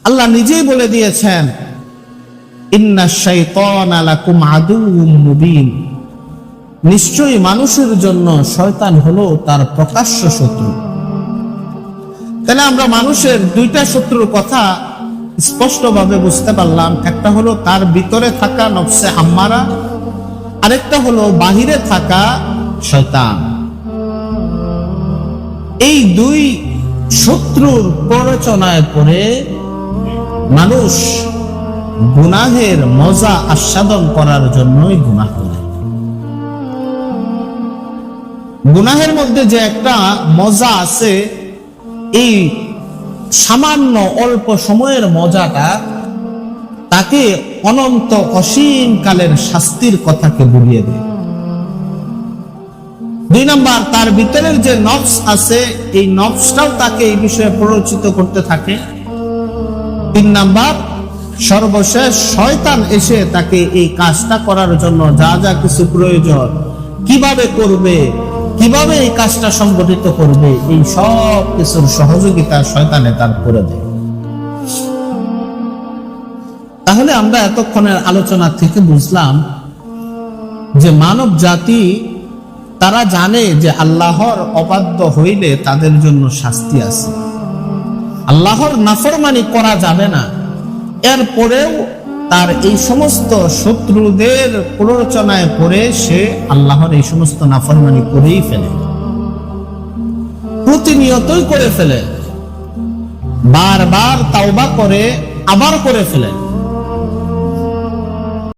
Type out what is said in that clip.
আল্লাহ নিজেই বলে দিয়েছেন, ইন্নাশ শাইতানা লাকুম আদুউম মুবিন, নিশ্চয়ই মানুষের জন্য শয়তান হলো তার প্রকাশ্য শত্রু। তাহলে আমরা মানুষের দুইটা শত্রুর কথা স্পষ্টভাবে বুঝতে পারলাম। একটা হলো তার ভিতরে থাকা নফসে আম্মারা, আরেকটা হলো বাহিরে থাকা শয়তান। এই দুই শত্রুর প্ররোচনায় পড়ে মানুষ গুনাহের মজা আস্বাদন করার জন্যই গুনাহ করে। গুনাহের মধ্যে যে একটা মজা আছে, এই সামান্য অল্প সময়ের মজাটা তাকে অনন্ত অসীম কালের শাস্তির কথাকে ভুলিয়ে দেয়। 2 নাম্বার, তার ভিতরের যে নফস আছে, এই নফসটাও তাকে এই বিষয়ে প্ররোচিত করতে থাকে। 3 নাম্বার, সর্বশেষ শয়তান এসে তাকে এই কাজটা করার জন্য যা যা কিছু প্রয়োজন, কিভাবে করবে, কিভাবে এই কাজটা সংগঠিত করবে, এই সব কিছুর সহযোগিতা শয়তানে তার করে দেয়। তাহলে আমরা এতক্ষণের আলোচনা থেকে বুঝলাম যে মানব জাতি তারা জানে যে আল্লাহর অবাধ্য হইলে তাদের জন্য শাস্তি আছে, আল্লাহর নাফরমানি করা যাবে না। এরপরেও তার এই সমস্ত শত্রুদের প্ররোচনায় পড়ে সে আল্লাহর এই সমস্ত নাফরমানি করেই ফেলে, প্রতিনিয়তই করে ফেলে, বারবার তাওবা করে আবার করে ফেলে।